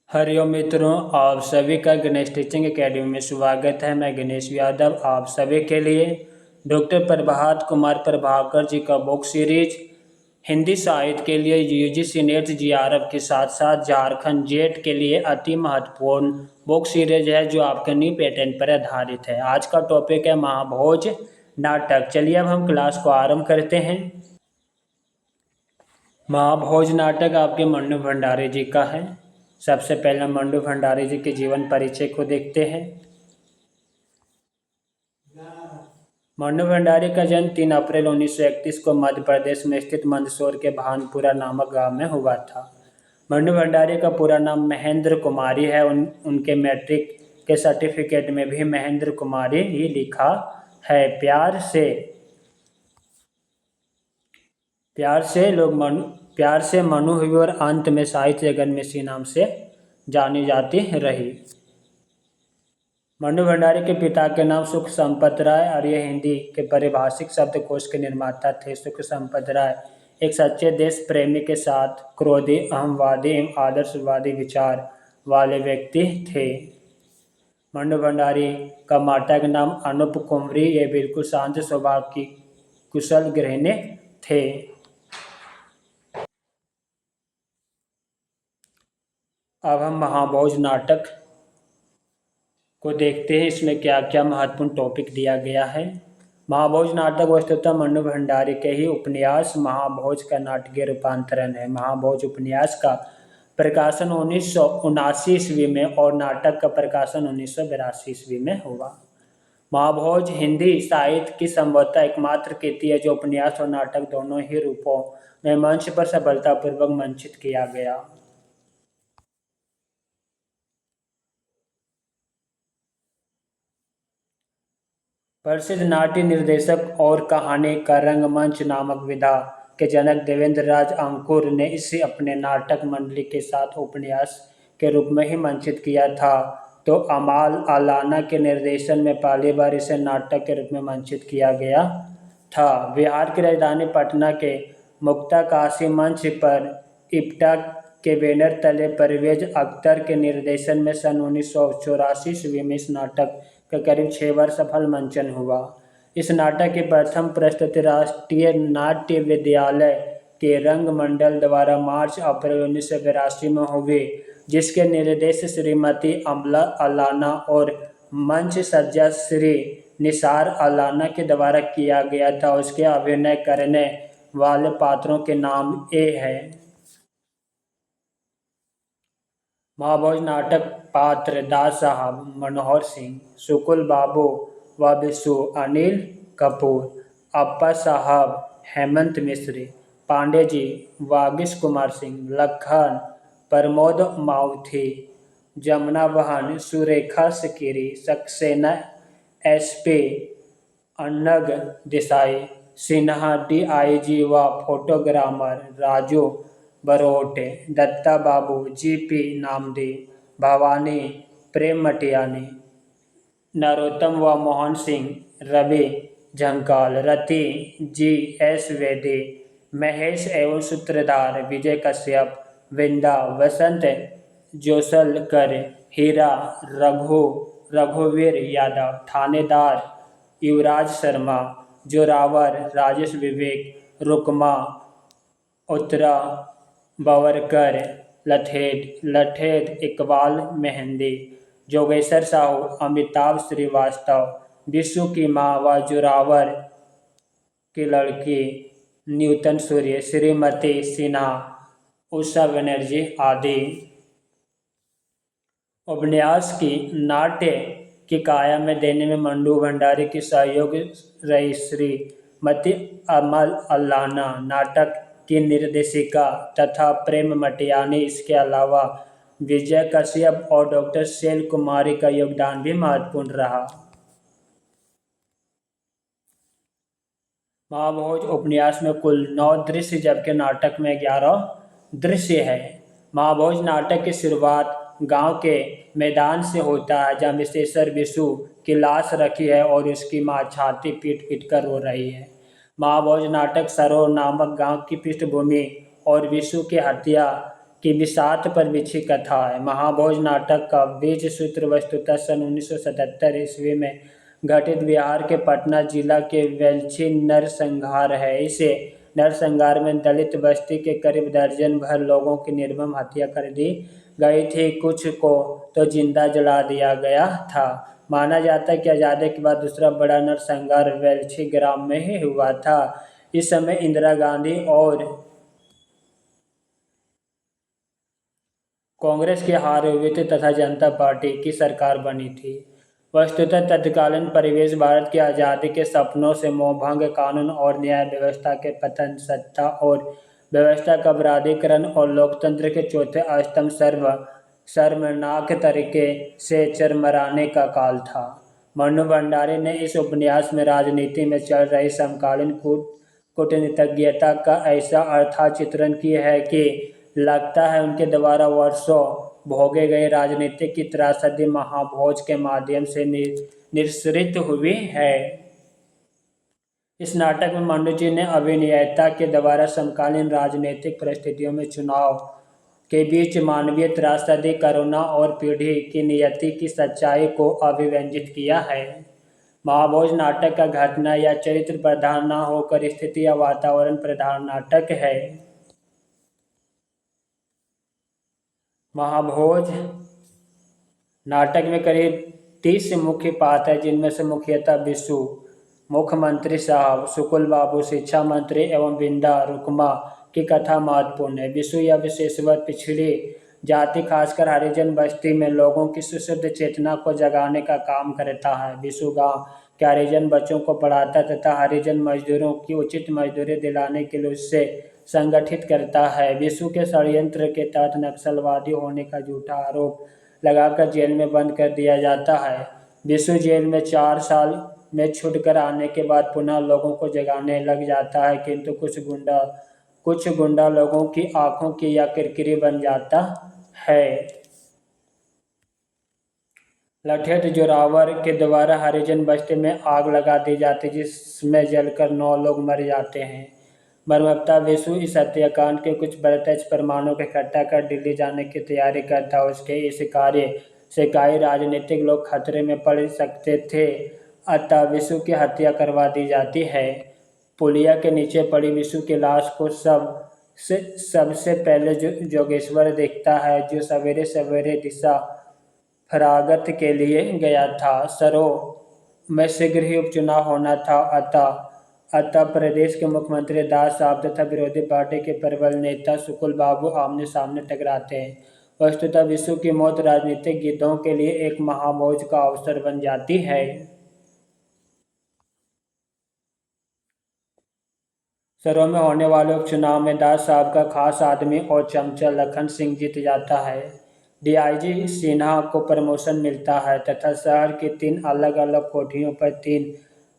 हरिओम मित्रों, आप सभी का गणेश टीचिंग एकेडमी में स्वागत है। मैं गणेश यादव आप सभी के लिए डॉक्टर प्रभात कुमार प्रभाकर जी का बुक सीरीज हिंदी साहित्य के लिए यूजीसी नेट जीआरएफ के साथ साथ झारखंड जेट के लिए अति महत्वपूर्ण बुक सीरीज है जो आपके न्यू पैटर्न पर आधारित है। आज का टॉपिक है महाभोज नाटक। चलिए अब हम क्लास को आरंभ करते हैं। महाभोज नाटक आपके मन्नू भंडारी जी का है। सबसे पहले मन्नू भंडारी जी के जीवन परिचय को देखते हैं। मन्नू भंडारी का जन्म 3 अप्रैल 1931 को मध्य प्रदेश में स्थित मंदसौर के भानपुरा नामक गांव में हुआ था। मन्नू भंडारी का पूरा नाम महेंद्र कुमारी है। उनके मैट्रिक के सर्टिफिकेट में भी महेंद्र कुमारी ही लिखा है। प्यार से मनु हुई और अंत में साहित्य जगत में इसी नाम से जानी जाती रही। मन्नू भंडारी के पिता के नाम सुख संपत राय और ये हिंदी के पारिभाषिक शब्दकोश के निर्माता थे। सुख संपत राय एक सच्चे देश प्रेमी के साथ क्रोधी, अहमवादी एवं आदर्शवादी विचार वाले व्यक्ति थे। मन्नू भंडारी का माता का नाम अनूप कुंवरी, ये बिल्कुल शांत स्वभाव की कुशल गृहिणी थे। अब हम महाभोज नाटक को देखते हैं, इसमें क्या क्या महत्वपूर्ण टॉपिक दिया गया है। महाभोज नाटक वस्तुतः मन्नू भंडारी के ही उपन्यास महाभोज का नाटकीय रूपांतरण है। महाभोज उपन्यास का प्रकाशन 1979 ईस्वी में और नाटक का प्रकाशन 1982 ईस्वी में हुआ। महाभोज हिंदी साहित्य की संभवतः एकमात्र कृति है जो उपन्यास और नाटक दोनों ही रूपों में मंच पर सफलतापूर्वक मंचित किया गया। प्रसिद्ध नाट्य निर्देशक और कहानी का रंगमंच नामक विधा के जनक देवेंद्र राज अंकुर ने इसे अपने नाटक मंडली के साथ उपन्यास के रूप में ही मंचित किया था, तो अमाल अलाना के निर्देशन में पहली बार इसे नाटक के रूप में मंचित किया गया था। बिहार की राजधानी पटना के मुक्ताकाशी मंच पर इप्टा के बैनर तले परवेज अख्तर के निर्देशन में सन 1984 ईस्वी में इस नाटक का करीब 6 बार सफल मंचन हुआ। इस नाटक की प्रथम प्रस्तुति राष्ट्रीय नाट्य विद्यालय के रंगमंडल द्वारा मार्च अप्रैल 1982 में हुई, जिसके निर्देश श्रीमती अमला अलाना और मंच सज्जा श्री निसार अलाना के द्वारा किया गया था। उसके अभिनय करने वाले पात्रों के नाम ये है। महाभोज नाटक पात्र दास साहब मनोहर सिंह, सुकुल बाबू व विशु अनिल कपूर, अप्पा साहब हेमंत मिश्री, पांडे जी वागीश कुमार सिंह, लखन प्रमोद माउथी, जमुना बहन सुरेखा सिकिरी, सक्सेना एसपी, अन्नग देसाई, सिन्हा डीआईजी व फोटोग्रामर राजू बरोटे, दत्ता बाबू, जीपी नामदी, भवानी प्रेम मटियानी, नरोत्तम व मोहन सिंह, रवि झंकाल, रति जी.एस. वेदी, महेश एवं सूत्रधार विजय कश्यप, विंदा वसंत जोसलकर, हीरा रघुवीर यादव, थानेदार युवराज शर्मा, जोरावर राजेश विवेक, रुकमा उत्तरा बवरकर, लठेद इकबाल मेहंदी, जोगेश्वर साहू, अमिताभ श्रीवास्तव, विशु की माँ व जोरावर की लड़की न्यूतन सूर्य, श्रीमती सिन्हा, उषा बनर्जी आदि। उपन्यास की नाट्य की काया में देने में मन्नू भंडारी की सहयोग रही श्रीमती अमल अलाना, नाटक की निर्देशिका, तथा प्रेम मटियानी। इसके अलावा विजय कश्यप और डॉक्टर शैल कुमारी का योगदान भी महत्वपूर्ण रहा। महाभोज उपन्यास में कुल 9 दृश्य जबकि नाटक में 11 दृश्य है। महाभोज नाटक की शुरुआत गांव के मैदान से होता है जहां विशेषर विशु की लाश रखी है और उसकी मां छाती पीट पीट कर रो रही है। महाभोज नाटक सरोर नामक गांव की पृष्ठभूमि और विशु की हत्या की बिसात पर बिछी कथा है। महाभोज नाटक का बीज सूत्र वस्तुतः सन 1977 ईस्वी में घटित बिहार के पटना जिला के वेल्ची नरसंहार है। इसे नरसंहार में दलित बस्ती के करीब दर्जन भर लोगों की निर्मम हत्या कर दी गई थी। कुछ को तो जिंदा जला दिया गया था। माना जाता है कि आज़ादी के बाद दूसरा बड़ा नरसंहार वेल्ची ग्राम में ही हुआ था। इस समय इंदिरा गांधी और कांग्रेस की हार हुई थी तथा जनता पार्टी की सरकार बनी थी। वस्तुतः तत्कालीन परिवेश भारत की आज़ादी के सपनों से मोहभंग, कानून और न्याय व्यवस्था के पतन, सत्ता और व्यवस्था का अपराधीकरण और लोकतंत्र के चौथे स्तंभ शर्मनाक तरीके से चरमराने का काल था। मनु भंडारी ने इस उपन्यास में राजनीति में चल रही समकालीन कूटनीतिज्ञता का ऐसा अर्थात चित्रण किया है कि लगता है उनके द्वारा वर्षों भोगे गए राजनीतिक की त्रासदी महाभोज के माध्यम से निःसृत हुई है। इस नाटक में मंडू जी ने अभिनेता के द्वारा समकालीन राजनीतिक परिस्थितियों में चुनाव के बीच मानवीय त्रासदी, करुणा और पीढ़ी की नियति की सच्चाई को अभिव्यंजित किया है। महाभोज नाटक का घटना या चरित्र प्रधान न होकर स्थिति या वातावरण प्रधान नाटक है। महाभोज नाटक में करीब 30 मुख्य पात्र हैं, जिनमें से मुख्यतः विशु, मुख्यमंत्री साहब, शुकुल बाबू, शिक्षा मंत्री एवं बिंदा रुकमा की कथा महत्वपूर्ण है। विशु या विशेषवर पिछड़ी जाति खासकर हरिजन बस्ती में लोगों की सुशुद्ध चेतना को जगाने का काम करता है। विशु गांव के हरिजन बच्चों को पढ़ाता तथा हरिजन मजदूरों की उचित मजदूरी दिलाने के लिए उससे संगठित करता है। विशु के षड्यंत्र के तहत नक्सलवादी होने का झूठा आरोप लगाकर जेल में बंद कर दिया जाता है। विशु जेल में 4 साल में छूटकर आने के बाद पुनः लोगों को जगाने लग जाता है, किंतु कुछ गुंडा लोगों की आंखों की या किरकिरी बन जाता है। लठेठ जोरावर के द्वारा हरिजन बस्ती में आग लगा दी जाती, जिसमें जलकर 9 लोग मर जाते हैं। मरमत्ता विशु इस हत्याकांड के कुछ प्रत्यक्ष प्रमाणों को इकट्ठा कर दिल्ली जाने की तैयारी करता। उसके इस कार्य से कई राजनीतिक लोग खतरे में पड़ सकते थे, अतः विशु की हत्या करवा दी जाती है। पुलिया के नीचे पड़ी विशु की लाश को सबसे पहले जोगेश्वर देखता है, जो सवेरे सवेरे दिशा फरागत के लिए गया था। सरों में शीघ्र ही उपचुनाव होना था, अतः प्रदेश के मुख्यमंत्री दास साहब तथा विरोधी पार्टी के प्रबल नेता शुकुल बाबू आमने सामने टकराते हैं। वस्तुतः विशु की मौत राजनीतिक गिद्धों के लिए एक महाभोज का अवसर बन जाती है। सरों में होने वाले उपचुनाव में दास साहब का खास आदमी और चमचा लखन सिंह जीत जाता है। डीआईजी सिन्हा को प्रमोशन मिलता है तथा शहर की 3 अलग अलग कोठियों पर 3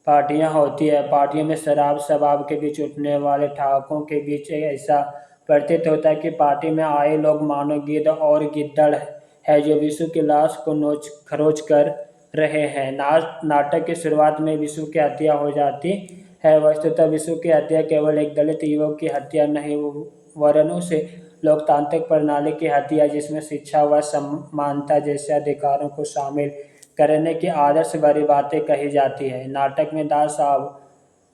पार्टियां होती है। पार्टियों में शराब शबाब के बीच उठने वाले ठहाकों के बीच ऐसा प्रतीत होता है कि पार्टी में आए लोग मानो गिद्ध और गिद्दड़ है जो विशु की लाश को नोच खरोच कर रहे हैं। नाटक की शुरुआत में विशु की हत्या हो जाती है। वस्तुतः विशु की हत्या केवल एक दलित युवक की हत्या नहीं, वरन उस लोकतांत्रिक प्रणाली की हत्या जिसमें शिक्षा व समानता जैसे अधिकारों को शामिल करने की आदर्श भरी बातें कही जाती है। नाटक में दास साहब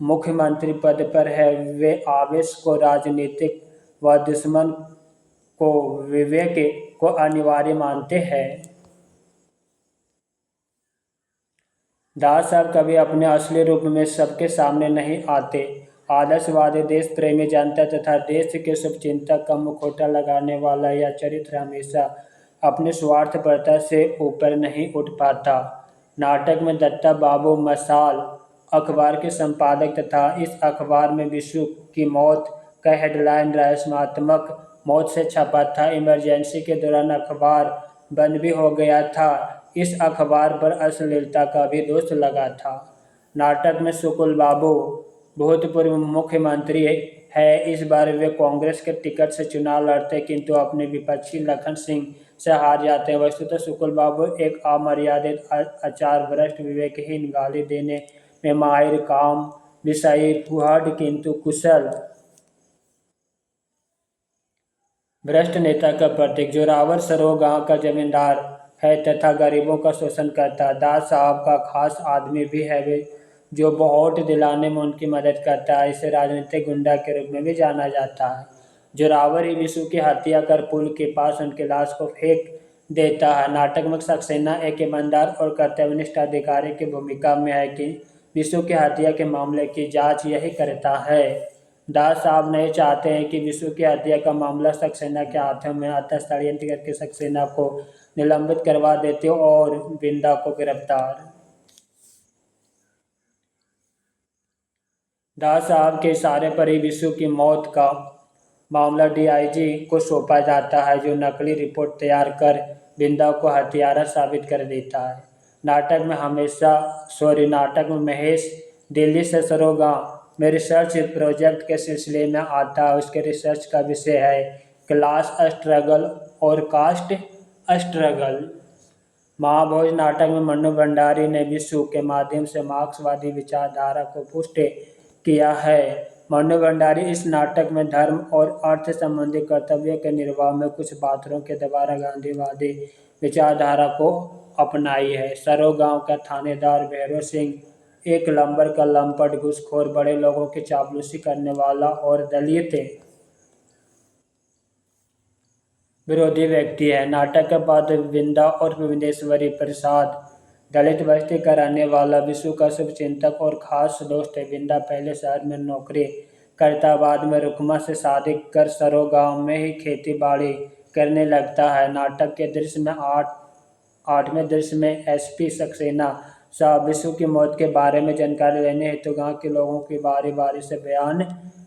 मुख्यमंत्री पद पर है। वे आवेश को राजनीतिक व दुश्मन को विवेक को अनिवार्य मानते हैं। दास साहब कभी अपने असली रूप में सबके सामने नहीं आते। आदर्शवादी, देश प्रेमी, जनता तथा देश के शुभचिंतक का मुखौटा लगाने वाला यह चरित्र हमेशा अपने स्वार्थपरता से ऊपर नहीं उठ पाता। नाटक में दत्ता बाबू मशाल अखबार के संपादक तथा इस अखबार में विशु की मौत का हेडलाइन रहस्यात्मक मौत से छपा था। इमरजेंसी के दौरान अखबार बंद भी हो गया था। इस अखबार पर अश्लीलता का भी दोष लगा था। नाटक में शुकुल बाबू भूतपूर्व मुख्यमंत्री है। इस बार वे कांग्रेस के टिकट से चुनाव लड़ते, किंतु अपने विपक्षी लखन सिंह से हार जाते हैं। वस्तुतः शुकुल बाबू एक अमर्यादित, आचार भ्रष्ट, विवेकहीन, गाली देने में माहिर, काम विषयी, फुहड़ किंतु कुशल भ्रष्ट नेता का प्रतीक। जोरावर सरोह गांव का जमींदार है तथा गरीबों का शोषण करता है। दास साहब का खास आदमी भी है वे जो वोट दिलाने में उनकी मदद करता है। इसे राजनीतिक गुंडा के रूप में भी जाना जाता है। जोरावर ही विशु की हत्या कर पुल के पास उनकी लाश को फेंक देता है। नाटक में सक्सेना एक ईमानदार और कर्तव्यनिष्ठ अधिकारी की भूमिका में है कि विशु की हत्या के मामले की जांच यही करता है। दास साहब नहीं चाहते हैं कि विशु की हत्या का मामला सक्सेना के हाथों में आता। षड्यंत्र करके सक्सेना को निलंबित करवा देते और बिंदा को गिरफ्तार। दास साहब के इशारे पर ही विशु की मौत का मामला डीआईजी को सौंपा जाता है जो नकली रिपोर्ट तैयार कर बिंदा को हत्यारा साबित कर देता है। नाटक में महेश दिल्ली से सरोगा में रिसर्च प्रोजेक्ट के सिलसिले में आता है। उसके रिसर्च का विषय है क्लास स्ट्रगल और कास्ट स्ट्रगल। महाभोज नाटक में मन्नू भंडारी ने विशु के माध्यम से मार्क्सवादी विचारधारा को पुष्ट किया है। मन्नू भंडारी इस नाटक में धर्म और अर्थ संबंधी कर्तव्य के निर्वाह में कुछ पात्रों के द्वारा गांधीवादी विचारधारा को अपनाई है। सरो गांव का थानेदार भैरव सिंह एक लंबर का लंपट, घूसखोर, बड़े लोगों की चापलूसी करने वाला और दलित विरोधी व्यक्ति है। नाटक के बाद विंदा और विंदेश्वरी प्रसाद दलित बस्ती का रहने वाला विशु का शुभचिंतक और खास दोस्त है। विंदा पहले शहर में नौकरी करता, बाद में रुकमा से शादी कर सरो गांव में ही खेती बाड़ी करने लगता है। नाटक के दृश्य में आठवें दृश्य में एसपी सक्सेना साहब विशु की मौत के बारे में जानकारी लेने हेतु गांव के लोगों की बारी बारी से बयान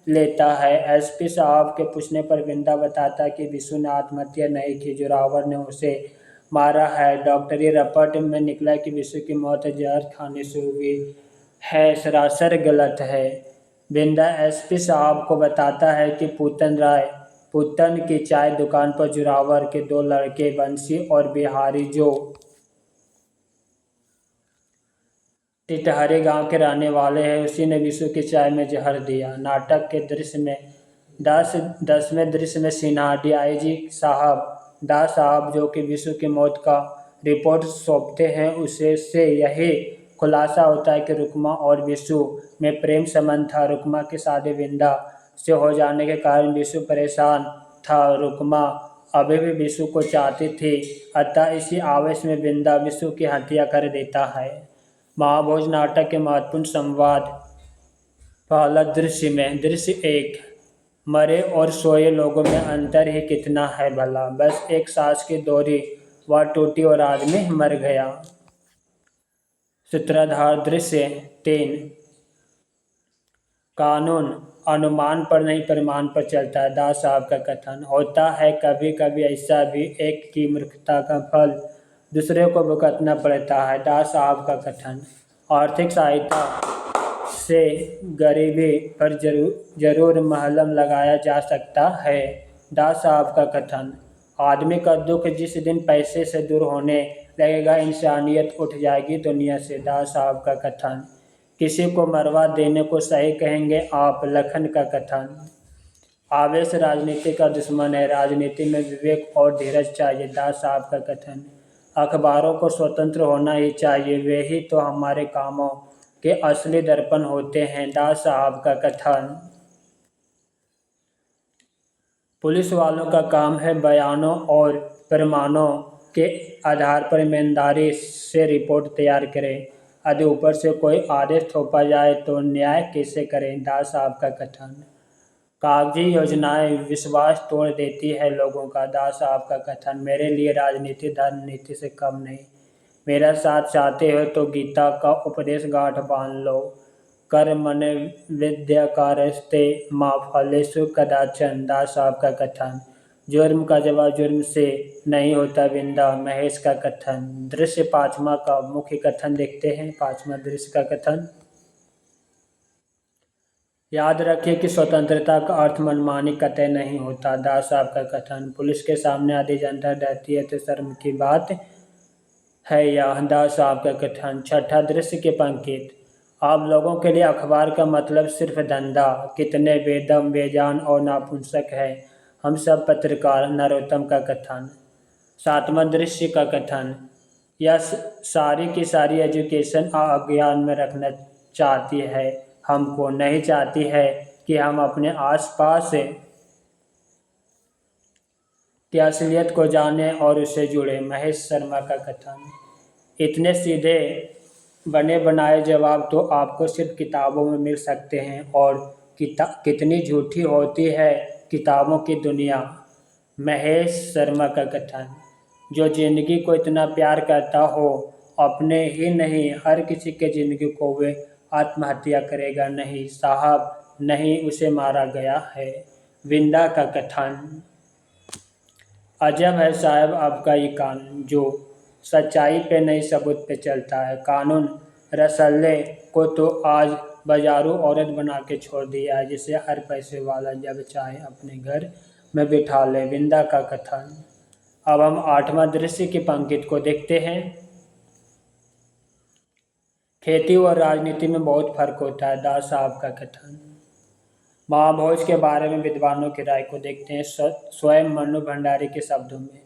लेता है। एसपी साहब के पूछने पर विंदा बताता है कि विशु ने आत्महत्या नहीं की, जोरावर ने उसे मारा है। डॉक्टरी रिपोर्ट में निकला कि विशु की मौत जहर खाने से हुई है, सरासर गलत है। बिंदा एसपी साहब को बताता है कि पुतन की चाय दुकान पर जोरावर के दो लड़के बंसी और बिहारी जो टिटहरे गांव के रहने वाले हैं, उसी ने विशु की चाय में जहर दिया। नाटक के दृश्य में 10वें दृश्य में सिन्हा डीआईजी साहब दास साहब जो कि विशु की मौत का रिपोर्ट सौंपते हैं, उसे से यही खुलासा होता है कि रुकमा और विशु में प्रेम संबंध था। रुकमा की शादी विंदा से हो जाने के कारण विशु परेशान था। रुकमा अभी भी विशु को चाहती थी, अतः इसी आवेश में विंदा विशु की हत्या कर देता है। महाभोज नाटक के महत्वपूर्ण संवाद। पहला दृश्य में दृश्य 1 मरे और सोए लोगों में अंतर ही कितना है भला, बस एक सांस की डोरी वह टूटी और आदमी मर गया। सूत्रधार। दृश्य 3 कानून अनुमान पर नहीं प्रमाण पर चलता है। दास साहब का कथन। होता है कभी कभी ऐसा भी, एक की मूर्खता का फल दूसरे को भुगतना पड़ता है। दास साहब का कथन। आर्थिक सहायता से गरीबी पर जरूर महलम लगाया जा सकता है। दास साहब का कथन। आदमी का दुख जिस दिन पैसे से दूर होने लगेगा, इंसानियत उठ जाएगी दुनिया से। दास साहब का कथन। किसी को मरवा देने को सही कहेंगे आप। लखन का कथन। आवेश राजनीति का दुश्मन है, राजनीति में विवेक और धीरज चाहिए। दास साहब का कथन। अखबारों को स्वतंत्र होना ही चाहिए, वे ही तो हमारे कामों के असली दर्पण होते हैं। दास साहब का कथन। पुलिस वालों का काम है बयानों और प्रमाणों के आधार पर ईमानदारी से रिपोर्ट तैयार करें। यदि ऊपर से कोई आदेश थोपा जाए तो न्याय कैसे करें। दास साहब का कथन। कागजी योजनाएं विश्वास तोड़ देती है लोगों का। दास साहब का कथन। मेरे लिए राजनीति धर्म नीति से कम नहीं। मेरा साथ चाहते हो तो गीता का उपदेश गांठ बांध लो। कर्मण्य विद्याकारस्ते मा फलेषु कदाचन। दास साहब का कथन। जुर्म का जवाब जुर्म से नहीं होता। विंदा महेश का कथन। दृश्य 5वां का मुख्य कथन देखते हैं। 5वां दृश्य का कथन। याद रखिए कि स्वतंत्रता का अर्थ मनमानी कतई नहीं होता। दास साहब का कथन। पुलिस के सामने आधी जनता डरती है तो शर्म की बात है यह। दास साहब का कथन। 6ठा दृश्य के पंक्ति। आप लोगों के लिए अखबार का मतलब सिर्फ धंधा। कितने बेदम बेजान और नापुंसक है। हम सब पत्रकार नरोत्तम का कथन। सातवां दृश्य का कथन। यह सारी की सारी एजुकेशन अज्ञान में रखना चाहती है हमको, नहीं चाहती है कि हम अपने आसपास की असलियत को जाने और उससे जुड़े। महेश शर्मा का कथन। इतने सीधे बने बनाए जवाब तो आपको सिर्फ किताबों में मिल सकते हैं, और कितनी झूठी होती है किताबों की दुनिया। महेश शर्मा का कथन। जो जिंदगी को इतना प्यार करता हो, अपने ही नहीं हर किसी के जिंदगी को वे आत्महत्या करेगा नहीं साहब, नहीं, उसे मारा गया है। विंदा का कथन। अजब है साहब आपका ये कानून, जो सच्चाई पे नहीं सबूत पे चलता है। कानून रसल्ले को तो आज बाजारू औरत बना के छोड़ दिया है, जिसे हर पैसे वाला जब चाहे अपने घर में बिठा ले। विंदा का कथन। अब हम आठवां दृश्य की पंक्ति को देखते हैं। खेती और राजनीति में बहुत फर्क होता है। दास साहब का कथन। महाभोज के बारे में विद्वानों की राय को देखते हैं स्वयं मनु भंडारी के शब्दों में।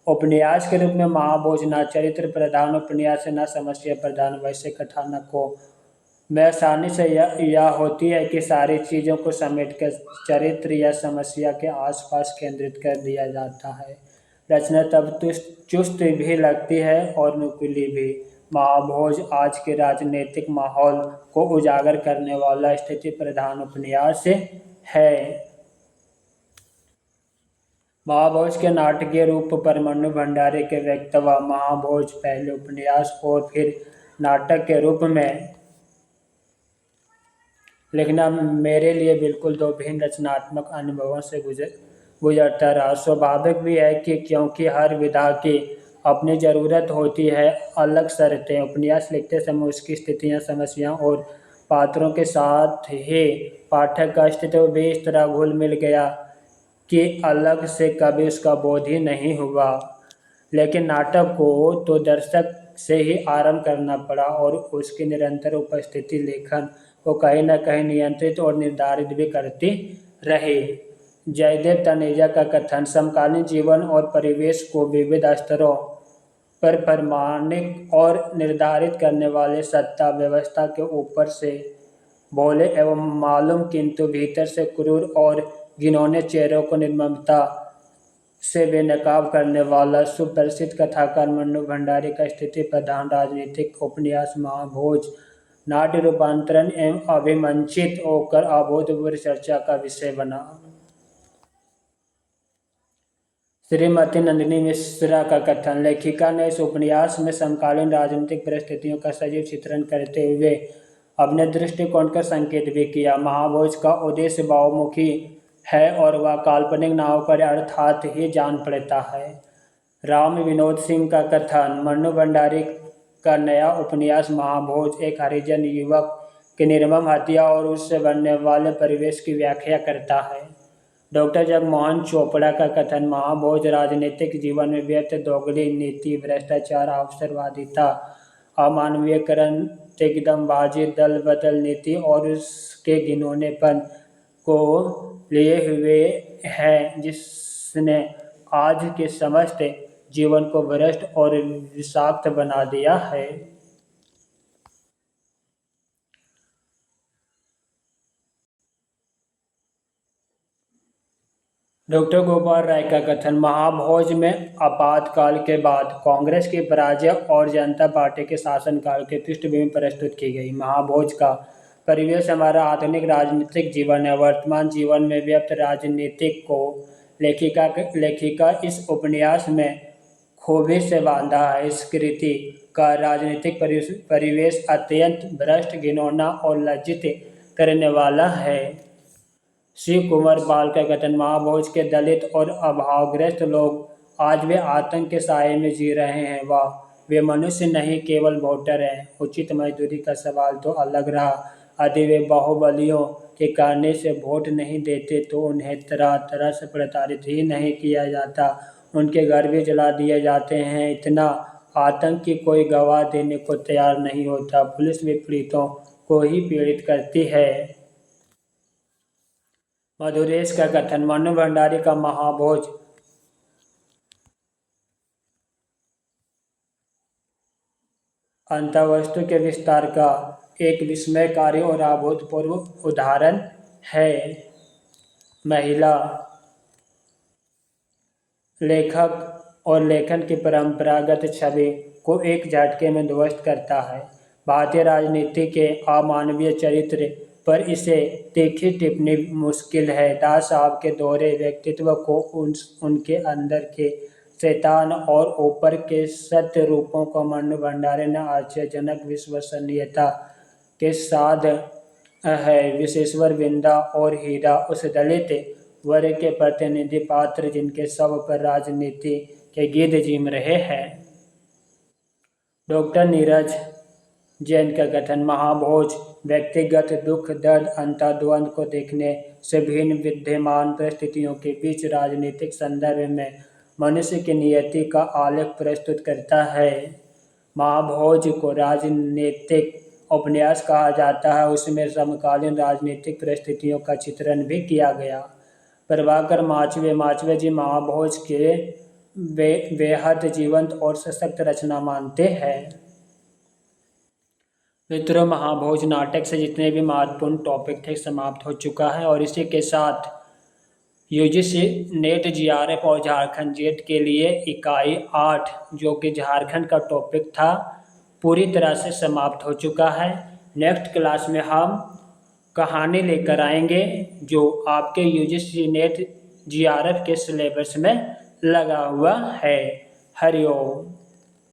उपन्यास के रूप में महाभोज न चरित्र प्रधान उपन्यास है न समस्या प्रधान। वैसे कथानकों में आसानी से यह होती है कि सारी चीज़ों को समेटकर चरित्र या समस्या के आसपास केंद्रित कर दिया जाता है। रचना तब चुस्त भी लगती है और नुकीली भी। महाभोज आज के राजनीतिक माहौल को उजागर करने वाला स्थिति प्रधान उपन्यास है। महाभोज के नाटकीय रूप पर मनु भंडारी के वक्तव्य। महाभोज पहले उपन्यास और फिर नाटक के रूप में लिखना मेरे लिए बिल्कुल दो भिन्न रचनात्मक अनुभवों से गुजरता रहा। स्वाभाविक भी है कि क्योंकि हर विधा की अपनी ज़रूरत होती है, अलग शर्तें। उपन्यास लिखते समय उसकी स्थितियाँ, समस्याओं और पात्रों के साथ ही पाठक का अस्तित्व भी इस तरह घुल मिल गया कि अलग से कभी उसका बोध ही नहीं हुआ। लेकिन नाटक को तो दर्शक से ही आरंभ करना पड़ा, और उसकी निरंतर उपस्थिति लेखन को कहीं न कहीं नियंत्रित और निर्धारित भी करती रही। जयदेव तनेजा का कथन। समकालीन जीवन और परिवेश को विविध स्तरों पर प्रमाणिक और निर्धारित करने वाले सत्ता व्यवस्था के ऊपर से भोले एवं मालूम किंतु भीतर से क्रूर और घिनौने चेहरों को निर्ममता से बेनकाब करने वाला सुप्रसिद्ध कथाकार मनु भंडारी का स्थिति प्रधान राजनीतिक उपन्यास महाभोज नाट्य रूपांतरण एवं अभिमंचित होकर अभूतपूर्व चर्चा का विषय बना। श्रीमती नंदिनी मिश्रा का कथन। लेखिका ने इस उपन्यास में समकालीन राजनीतिक परिस्थितियों का सजीव चित्रण करते हुए अपने दृष्टिकोण का संकेत भी किया। महाभोज का उद्देश्य बहुमुखी है और वह काल्पनिक न होकर अर्थात ही जान पड़ता है। राम विनोद सिंह का कथन। मनु भंडारी का नया उपन्यास महाभोज एक हरिजन युवक की निर्मम हत्या और उससे बनने वाले परिवेश की व्याख्या करता है। डॉक्टर जगमोहन चोपड़ा का कथन। महाभोज राजनीतिक जीवन में व्यर्थ दोगली नीति, भ्रष्टाचार, अवसरवादिता, अमानवीयकरण, तिकदमबाजी, दल बदल नीति और उसके घिनौनेपन को लिए हुए है, जिसने आज के समस्त जीवन को भ्रष्ट और विषाक्त बना दिया है। डॉक्टर गोपाल राय का कथन। महाभोज में आपातकाल के बाद कांग्रेस की पराजय और जनता पार्टी के शासनकाल की पृष्ठभूमि प्रस्तुत की गई। महाभोज का परिवेश हमारा आधुनिक राजनीतिक जीवन है। वर्तमान जीवन में व्यक्त राजनीतिक को लेखिका इस उपन्यास में खूबी से बांधा है। इस कृति का राजनीतिक परिवेश अत्यंत भ्रष्ट, घिनौना और लज्जित करने वाला है। शिव कुमार बाल का कथन। महाभोज के दलित और अभावग्रस्त लोग आज वे आतंक के साए में जी रहे हैं। वे मनुष्य नहीं, केवल वोटर हैं। उचित मजदूरी का सवाल तो अलग रहा। यदि वे बाहुबलियों के कहने से वोट नहीं देते तो उन्हें तरह तरह से प्रताड़ित ही नहीं किया जाता, उनके घर भी जला दिए जाते हैं। इतना आतंक की कोई गवाह देने को तैयार नहीं होता। पुलिस भी पीड़ितों को ही पीड़ित करती है। मधुरेश का कथन, मनु भंडारी का महाभोज अंतःवस्तु के विस्तार का एक विस्मयकारी और अभूतपूर्व उदाहरण है। महिला लेखक और लेखन की परंपरागत छवि को एक झटके में ध्वस्त करता है। भारतीय राजनीति के अमानवीय चरित्र पर इसे तीखी टिप्पणी मुश्किल है। दास साहब के दोहरे व्यक्तित्व को उनके अंदर के शैतान और ऊपर के सत्य रूपों को मनु भंडारी ने आश्चर्यजनक विश्वसनीयता के साथ है। विशेश्वर बिंदा और हीरा उस दलित वर्ग के प्रतिनिधि पात्र जिनके शव पर राजनीति के गीत जिम रहे हैं। डॉक्टर नीरज जैन का कथन, महाभोज व्यक्तिगत दुख दर्द अंतर्द्वंद को देखने से भिन्न विद्यमान परिस्थितियों के बीच राजनीतिक संदर्भ में मनुष्य की नियति का आलेख प्रस्तुत करता है। महाभोज को राजनीतिक उपन्यास कहा जाता है। उसमें समकालीन राजनीतिक परिस्थितियों का चित्रण भी किया गया। प्रभाकर माचवे जी महाभोज के बेहद जीवंत और सशक्त रचना मानते हैं। मित्रों, महाभोज नाटक से जितने भी महत्वपूर्ण टॉपिक थे समाप्त हो चुका है और इसी के साथ यूजीसी नेट जीआरएफ और झारखंड जेट के लिए इकाई 8 जो कि झारखंड का टॉपिक था पूरी तरह से समाप्त हो चुका है। नेक्स्ट क्लास में हम कहानी लेकर आएंगे जो आपके यूजीसी नेट जीआरएफ के सिलेबस में लगा हुआ है। हरिओम।